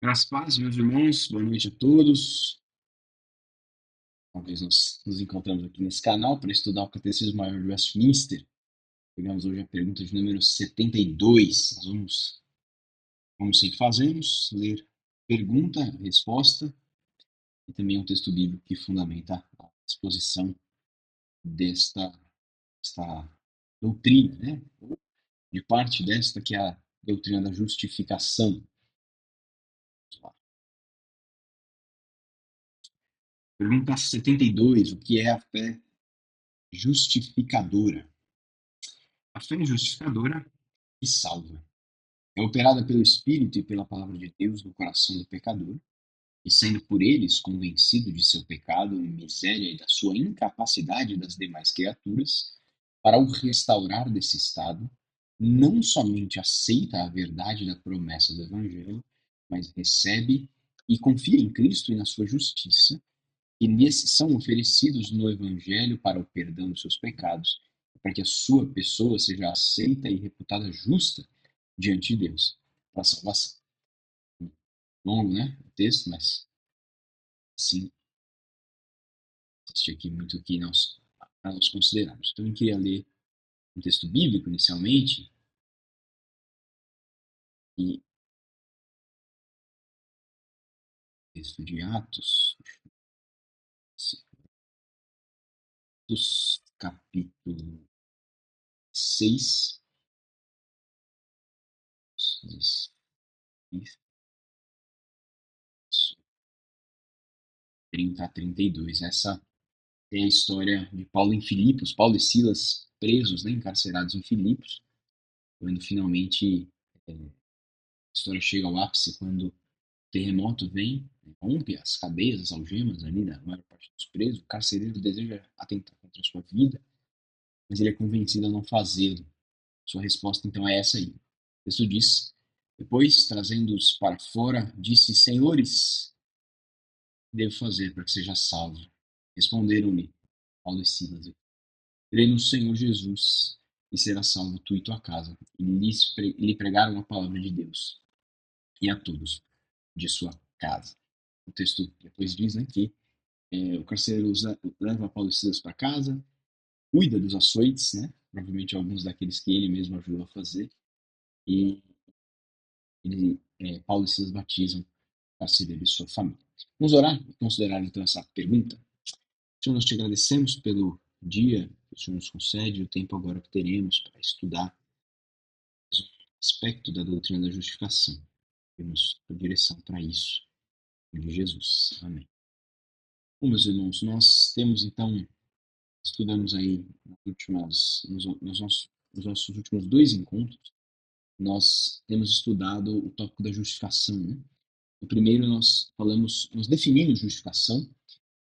Graças a paz, meus irmãos, boa noite a todos. Uma vez nós nos encontramos aqui nesse canal para estudar o Catecismo Maior de Westminster. Pegamos hoje a pergunta de número 72. Nós vamos, como sempre fazemos, ler pergunta, resposta e também um texto bíblico que fundamenta a exposição desta doutrina, né? De parte desta que é a doutrina da justificação. Vamos lá. Pergunta 72. O que é a fé justificadora? A fé justificadora que salva. É operada pelo Espírito e pela palavra de Deus no coração do pecador, e sendo por eles convencido de seu pecado, miséria e da sua incapacidade das demais criaturas, para o restaurar desse estado, não somente aceita a verdade da promessa do Evangelho, mas recebe e confia em Cristo e na sua justiça, e nesses são oferecidos no Evangelho para o perdão dos seus pecados, para que a sua pessoa seja aceita e reputada justa diante de Deus, para a salvação. Longo, né? O texto, mas sim, existe aqui muito que nós consideramos. Então, eu queria ler um texto bíblico inicialmente, e texto de Atos capítulo 6, 30 a 32. Essa é a história de Paulo em Filipos, Paulo e Silas presos, né, encarcerados em Filipos, quando finalmente a história chega ao ápice, quando o terremoto vem, rompe as cadeias, as algemas ali da maior parte dos presos, o carcereiro deseja atentar contra a sua vida, mas ele é convencido a não fazê-lo. Sua resposta então é essa aí. O texto diz: depois, trazendo-os para fora, disse: Senhores, que devo fazer para que seja salvo? Responderam-lhe Paulo e Silas: crê no Senhor Jesus e será salvo tu e tua casa. E lhe pregaram a palavra de Deus e a todos de sua casa. O texto depois diz, né, que o carcereiro leva Paulo e Silas para casa, cuida dos açoites, né, provavelmente alguns daqueles que ele mesmo ajudou a fazer, e Paulo e Silas batizam o carcereiro e sua família. Vamos orar e considerar então essa pergunta. Senhor, nós te agradecemos pelo dia que o Senhor nos concede, o tempo agora que teremos para estudar um aspecto da doutrina da justificação. Temos a direção para isso, em nome de Jesus. Amém. Bom, meus irmãos, nós temos então, estudamos aí nos nossos últimos dois encontros, nós temos estudado o tópico da justificação, né? No primeiro nós definimos justificação,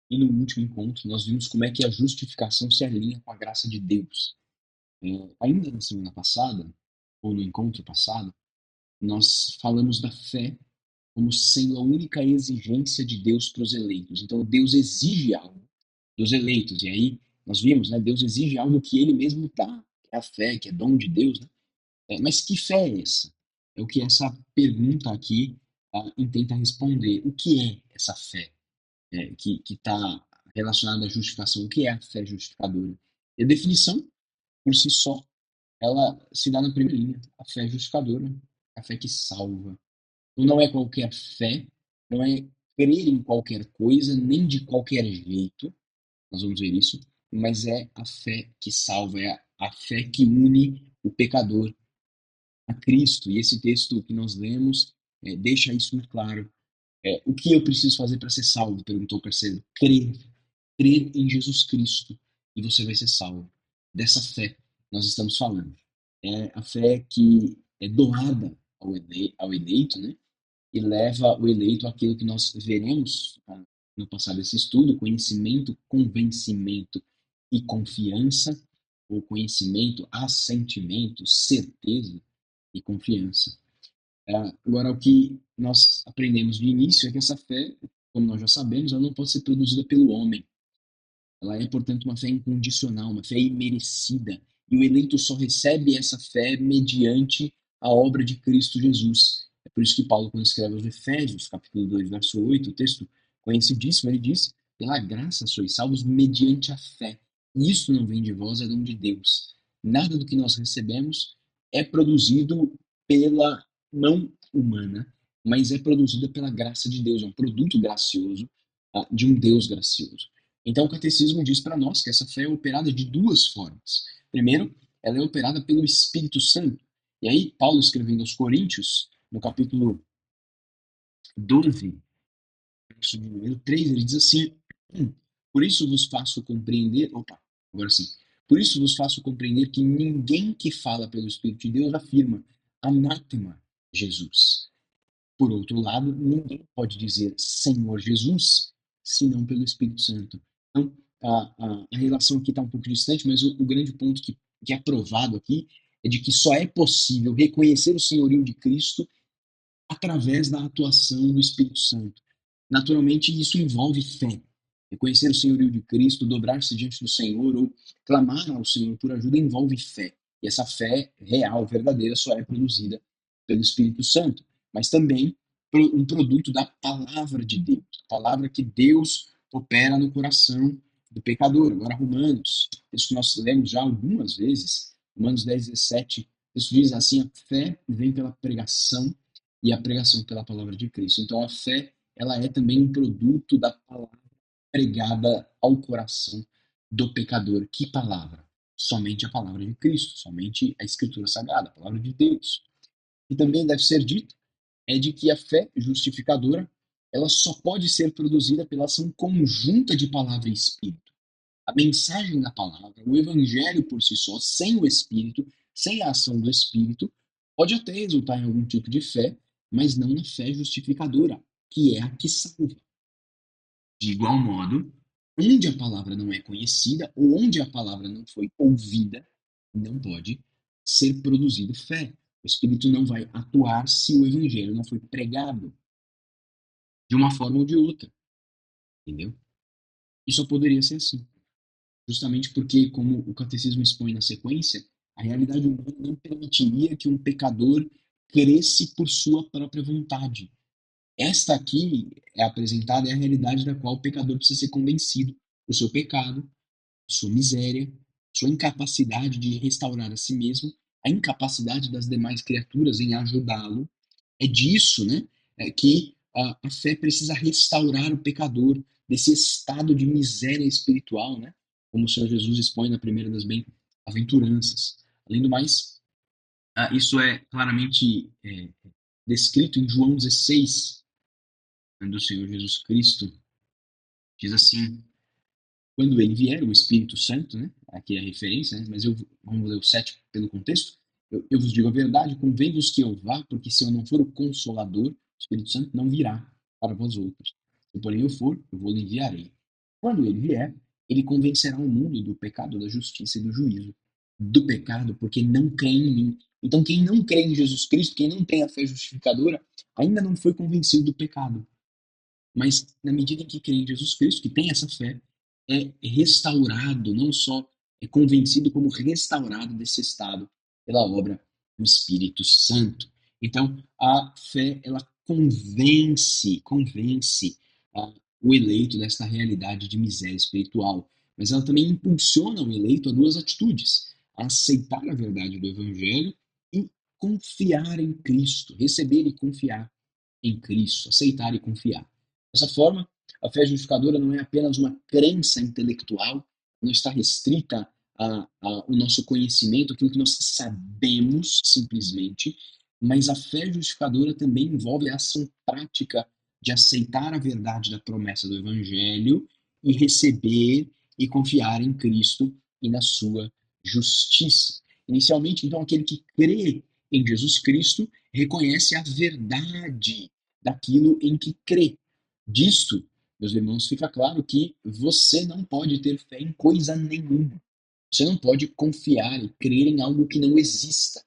e no último encontro nós vimos como é que a justificação se alinha com a graça de Deus. Ainda na semana passada, ou no encontro passado, nós falamos da fé como sendo a única exigência de Deus para os eleitos. Então, Deus exige algo dos eleitos. E aí, nós vimos, né? Deus exige algo que ele mesmo dá, que é a fé, que é dom de Deus, né? Mas que fé é essa? É o que essa pergunta aqui intenta responder. O que é essa fé que está relacionada à justificação? O que é a fé justificadora? E a definição, por si só, ela se dá na primeira linha. A fé justificadora, a fé que salva. Então, não é qualquer fé, não é crer em qualquer coisa, nem de qualquer jeito, nós vamos ver isso, mas é a fé que salva, é a fé que une o pecador a Cristo. E esse texto que nós lemos deixa isso muito claro. O que eu preciso fazer para ser salvo? Perguntou o carcereiro. Crer em Jesus Cristo e você vai ser salvo. Dessa fé nós estamos falando. É a fé que é doada ao eleito, né? E leva o eleito àquilo que nós veremos no passar desse estudo: conhecimento, convencimento e confiança, ou conhecimento, assentimento, certeza e confiança. Agora, o que nós aprendemos de início é que essa fé, como nós já sabemos, ela não pode ser produzida pelo homem. Ela é, portanto, uma fé incondicional, uma fé imerecida. E o eleito só recebe essa fé mediante a obra de Cristo Jesus. É por isso que Paulo, quando escreve aos Efésios, capítulo 2, verso 8, o texto conhecidíssimo, ele diz: pela graça sois salvos mediante a fé. E isso não vem de vós, é dom de Deus. Nada do que nós recebemos é produzido pela mão humana, mas é produzida pela graça de Deus, é um produto gracioso de um Deus gracioso. Então, o catecismo diz para nós que essa fé é operada de duas formas. Primeiro, ela é operada pelo Espírito Santo. E aí, Paulo, escrevendo aos Coríntios, no capítulo 12, verso de número 3, ele diz assim: por isso vos faço compreender. Opa, agora sim. Por isso vos faço compreender que ninguém que fala pelo Espírito de Deus afirma anátema Jesus. Por outro lado, ninguém pode dizer Senhor Jesus senão pelo Espírito Santo. Então, a relação aqui está um pouco distante, mas o grande ponto que é provado aqui é de que só é possível reconhecer o senhorio de Cristo através da atuação do Espírito Santo. Naturalmente, isso envolve fé. Reconhecer o senhorio de Cristo, dobrar-se diante do Senhor ou clamar ao Senhor por ajuda envolve fé. E essa fé real, verdadeira, só é produzida pelo Espírito Santo. Mas também um produto da palavra de Deus, a palavra que Deus opera no coração do pecador. Agora, Romanos, isso que nós lemos já algumas vezes, Romanos 10, 17, isso diz assim: a fé vem pela pregação e a pregação pela palavra de Cristo. Então, a fé, ela é também um produto da palavra pregada ao coração do pecador. Que palavra? Somente a palavra de Cristo, somente a Escritura Sagrada, a palavra de Deus. E também deve ser dito é de que a fé justificadora, ela só pode ser produzida pela ação conjunta de palavra e Espírito. A mensagem da palavra, o evangelho por si só, sem o Espírito, sem a ação do Espírito, pode até resultar em algum tipo de fé, mas não na fé justificadora, que é a que salva. De igual modo, onde a palavra não é conhecida ou onde a palavra não foi ouvida, não pode ser produzido fé. O Espírito não vai atuar se o evangelho não foi pregado de uma forma ou de outra, entendeu? E só poderia ser assim. Justamente porque, como o catecismo expõe na sequência, a realidade humana não permitiria que um pecador cresce por sua própria vontade. Esta aqui é apresentada é a realidade da qual o pecador precisa ser convencido do seu pecado, sua miséria, sua incapacidade de restaurar a si mesmo, a incapacidade das demais criaturas em ajudá-lo. É disso, né, que a fé precisa restaurar o pecador desse estado de miséria espiritual, né, como o Senhor Jesus expõe na primeira das bem-aventuranças. Além do mais, isso é claramente descrito em João 16, quando o Senhor Jesus Cristo diz assim: quando ele vier, o Espírito Santo, né? Aqui é a referência, né? Mas vamos ler o 7 pelo contexto. Eu vos digo a verdade, convém-vos que eu vá, porque se eu não for o Consolador, o Espírito Santo não virá para vós outros. Se porém eu for, eu vou lhe enviarei. Quando ele vier, ele convencerá o mundo do pecado, da justiça e do juízo. Do pecado, porque não crê em mim. Então, quem não crê em Jesus Cristo, quem não tem a fé justificadora, ainda não foi convencido do pecado. Mas na medida em que crê em Jesus Cristo, que tem essa fé, é restaurado, não só é convencido, como restaurado desse estado pela obra do Espírito Santo. Então, a fé, ela convence o eleito desta realidade de miséria espiritual, mas ela também impulsiona o eleito a duas atitudes: a aceitar a verdade do Evangelho e confiar em Cristo, receber e confiar em Cristo, aceitar e confiar. Dessa forma, a fé justificadora não é apenas uma crença intelectual, não está restrita ao nosso conhecimento, aquilo que nós sabemos simplesmente, mas a fé justificadora também envolve a ação prática de aceitar a verdade da promessa do Evangelho e receber e confiar em Cristo e na sua justiça. Inicialmente, então, aquele que crê em Jesus Cristo reconhece a verdade daquilo em que crê. Disto, meus irmãos, fica claro que você não pode ter fé em coisa nenhuma. Você não pode confiar e crer em algo que não exista.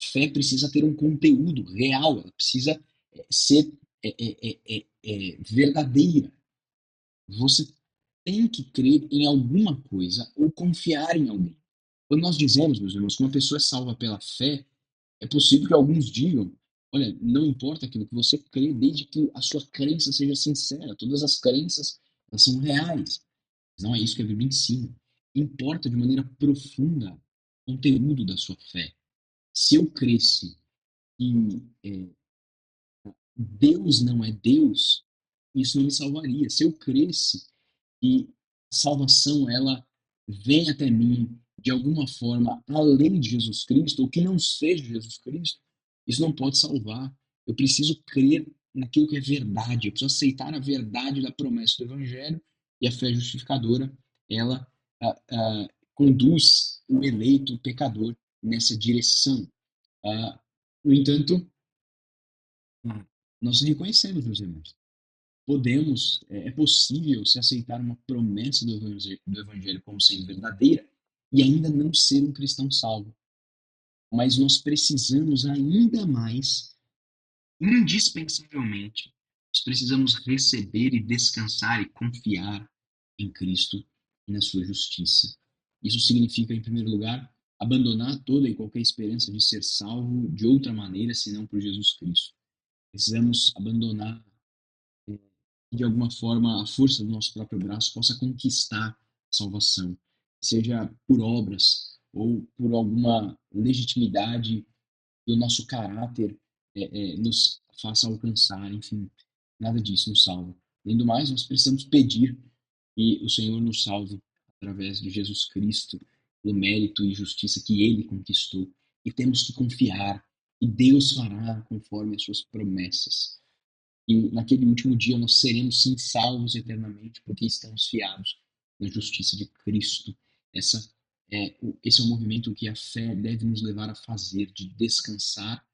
Fé precisa ter um conteúdo real, ela precisa ser verdadeira. Você tem que crer em alguma coisa ou confiar em alguém. Quando nós dizemos, meus irmãos, que uma pessoa é salva pela fé, é possível que alguns digam: Olha, não importa aquilo que você crê, desde que a sua crença seja sincera. Todas as crenças, elas são reais. Mas não é isso que a Bíblia ensina. Importa de maneira profunda o conteúdo da sua fé. Se eu cresce que Deus não é Deus, isso não me salvaria. Se eu cresce que a salvação ela vem até mim de alguma forma além de Jesus Cristo, ou que não seja Jesus Cristo, isso não pode salvar. Eu preciso crer naquilo que é verdade, eu preciso aceitar a verdade da promessa do Evangelho, e a fé justificadora, ela conduz o eleito, o pecador, nessa direção. Ah, no entanto, nós reconhecemos, meus irmãos, é possível se aceitar uma promessa do evangelho como sendo verdadeira e ainda não ser um cristão salvo. Mas nós precisamos ainda mais, indispensavelmente, nós precisamos receber e descansar e confiar em Cristo e na sua justiça. Isso significa, em primeiro lugar, abandonar toda e qualquer esperança de ser salvo de outra maneira senão por Jesus Cristo. Precisamos abandonar que de alguma forma a força do nosso próprio braço possa conquistar a salvação, seja por obras ou por alguma legitimidade que o nosso caráter nos faça alcançar, enfim, nada disso nos salva. Além do mais, nós precisamos pedir que o Senhor nos salve através de Jesus Cristo, pelo mérito e justiça que Ele conquistou, e temos que confiar que Deus fará conforme as suas promessas. E naquele último dia nós seremos sim salvos eternamente, porque estamos fiados na justiça de Cristo. Esse é o movimento que a fé deve nos levar a fazer, de descansar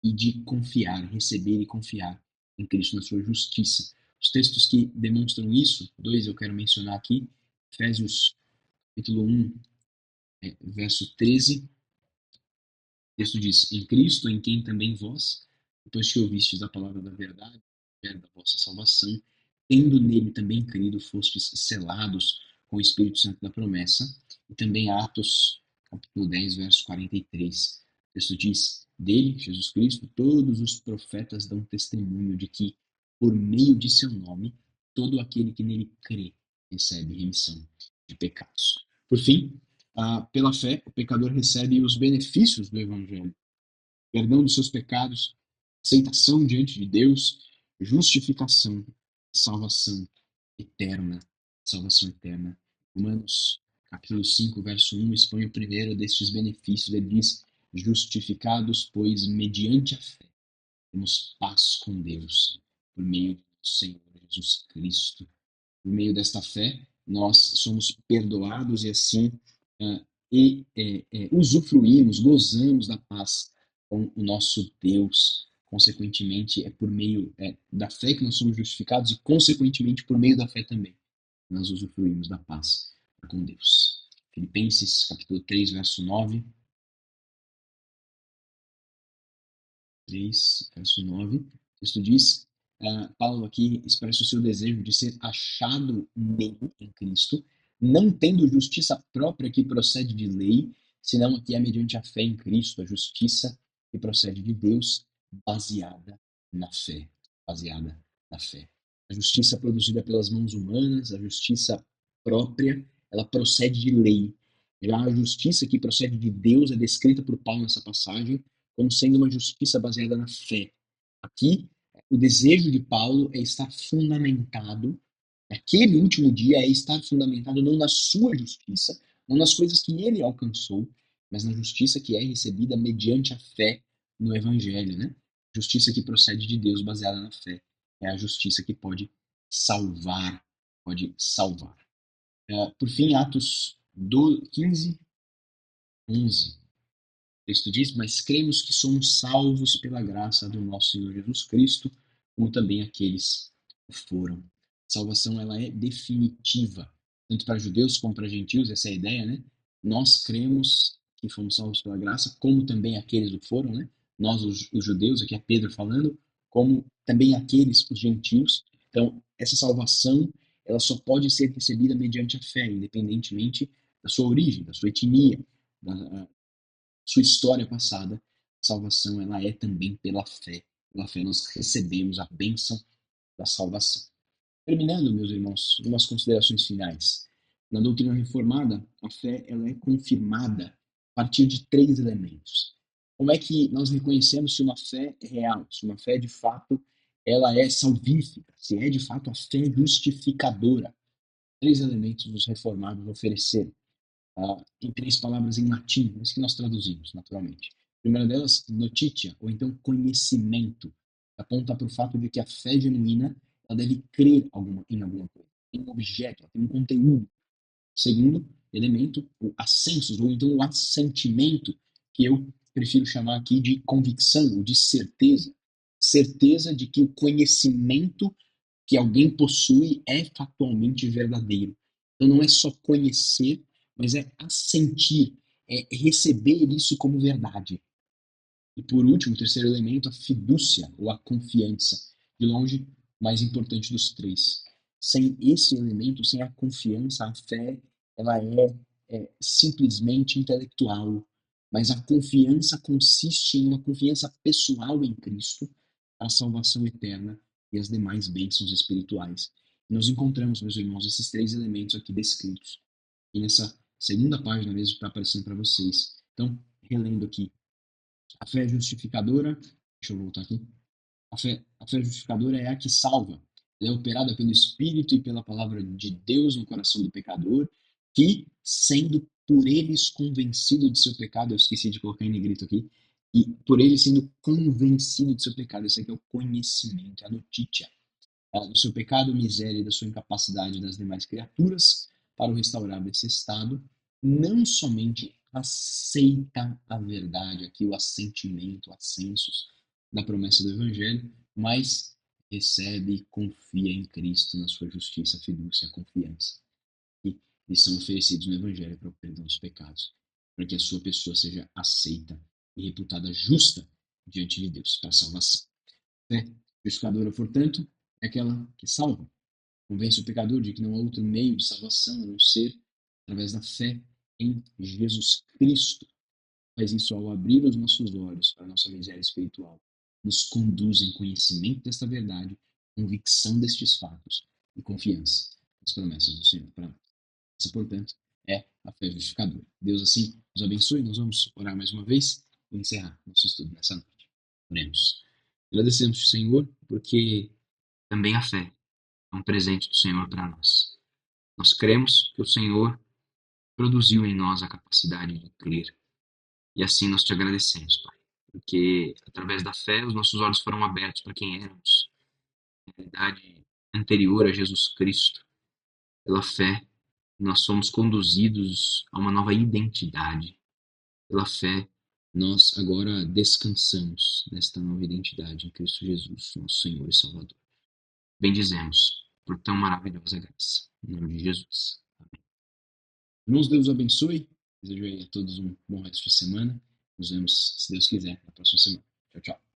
e de confiar, receber e confiar em Cristo na sua justiça. Os textos que demonstram isso, dois eu quero mencionar aqui, Efésios capítulo 1, verso 13. O texto diz: Em Cristo, em quem também vós, depois que ouvistes a palavra da verdade, da vossa salvação, tendo nele também crido, fostes selados com o Espírito Santo da promessa. E também Atos, capítulo 10, verso 43. O texto diz: Dele, Jesus Cristo, todos os profetas dão testemunho de que, por meio de seu nome, todo aquele que nele crê recebe remissão de pecados. Por fim, pela fé, o pecador recebe os benefícios do Evangelho: perdão dos seus pecados, aceitação diante de Deus, justificação, salvação eterna. Salvação eterna. Romanos, capítulo 5, verso 1, expõe o primeiro destes benefícios. Ele diz: justificados, pois, mediante a fé, temos paz com Deus, por meio do Senhor Jesus Cristo. Por meio desta fé, nós somos perdoados e assim usufruímos, gozamos da paz com o nosso Deus. Consequentemente, é por meio da fé que nós somos justificados e, consequentemente, por meio da fé também, nós usufruímos da paz com Deus. Filipenses, capítulo 3, verso 9. 3, verso 9, o texto diz, Paulo aqui expressa o seu desejo de ser achado nele, em Cristo, não tendo justiça própria que procede de lei, senão que é mediante a fé em Cristo, a justiça que procede de Deus, baseada na fé, baseada na fé. A justiça produzida pelas mãos humanas, a justiça própria, ela procede de lei. Já a justiça que procede de Deus é descrita por Paulo nessa passagem como sendo uma justiça baseada na fé. Aqui, o desejo de Paulo é estar fundamentado, naquele último dia, é estar fundamentado não na sua justiça, não nas coisas que ele alcançou, mas na justiça que é recebida mediante a fé no Evangelho, né? Justiça que procede de Deus, baseada na fé. É a justiça que pode salvar, pode salvar. Por fim, Atos 15, 11. O texto diz: Mas cremos que somos salvos pela graça do nosso Senhor Jesus Cristo, como também aqueles que foram. A salvação ela é definitiva, tanto para judeus como para gentios, essa é a ideia, né? Nós cremos que fomos salvos pela graça, como também aqueles que foram, né? Nós, os judeus, aqui é Pedro falando, como também aqueles, os gentios. Então, essa salvação, ela só pode ser recebida mediante a fé, independentemente da sua origem, da sua etnia, da sua história passada. A salvação ela é também pela fé Pela fé nós recebemos a bênção da salvação. Terminando, meus irmãos, algumas considerações finais. Na doutrina reformada, a fé ela é confirmada a partir de três elementos. Como é que nós reconhecemos se uma fé é real, se uma fé de fato ela é salvífica, se é de fato a fé justificadora? Três elementos os reformados ofereceram, em três palavras em latim, mas que nós traduzimos naturalmente. A primeira delas, notitia, ou então conhecimento, aponta para o fato de que a fé genuína ela deve crer em alguma coisa, tem um objeto, tem um conteúdo. Segundo elemento, o assensus, ou então o assentimento, que eu prefiro chamar aqui de convicção, ou de certeza. Certeza de que o conhecimento que alguém possui é factualmente verdadeiro. Então não é só conhecer, mas é assentir, é receber isso como verdade. E por último, o terceiro elemento, a fidúcia, ou a confiança. De longe, o mais importante dos três. Sem esse elemento, sem a confiança, a fé, ela é simplesmente intelectual. Mas a confiança consiste em uma confiança pessoal em Cristo, a salvação eterna e as demais bênçãos espirituais. E nós encontramos, meus irmãos, esses três elementos aqui descritos. E nessa segunda página mesmo está aparecendo para vocês. Então, relendo aqui, a fé justificadora, deixa eu voltar aqui. A fé justificadora é a que salva. Ela é operada pelo Espírito e pela palavra de Deus no coração do pecador, que, sendo por eles convencido de seu pecado, eu esqueci de colocar em negrito aqui, e por ele sendo convencido de seu pecado, esse aqui é o conhecimento, é a notícia, do seu pecado, miséria e da sua incapacidade das demais criaturas para o restaurar desse estado, não somente aceita a verdade, aqui o assentimento, o assensus da promessa do Evangelho, mas recebe e confia em Cristo na sua justiça, fidúcia, confiança. E lhes são oferecidos no Evangelho para o perdão dos pecados, para que a sua pessoa seja aceita e reputada justa diante de Deus para a salvação. Fé justificadora, portanto, é aquela que salva. Convence o pecador de que não há outro meio de salvação a não ser através da fé em Jesus Cristo. Faz isso ao abrir os nossos olhos para a nossa miséria espiritual. Nos conduz em conhecimento desta verdade, convicção destes fatos e confiança nas promessas do Senhor para nós. Essa, portanto, é a fé justificadora. Deus assim nos abençoe. Nós vamos orar mais uma vez e encerrar nosso estudo nessa noite. Oremos. Agradecemos ao Senhor porque também a fé é um presente do Senhor para nós. Nós cremos que o Senhor produziu em nós a capacidade de crer. E assim nós te agradecemos, Pai. Porque através da fé os nossos olhos foram abertos para quem éramos. Na realidade anterior a Jesus Cristo. Pela fé, nós somos conduzidos a uma nova identidade. Pela fé, nós agora descansamos nesta nova identidade em Cristo Jesus, nosso Senhor e Salvador. Bendizemos por tão maravilhosa graça. Em nome de Jesus. Irmãos, Deus os abençoe. Desejo a todos um bom resto de semana. Nos vemos, se Deus quiser, na próxima semana. Tchau, tchau.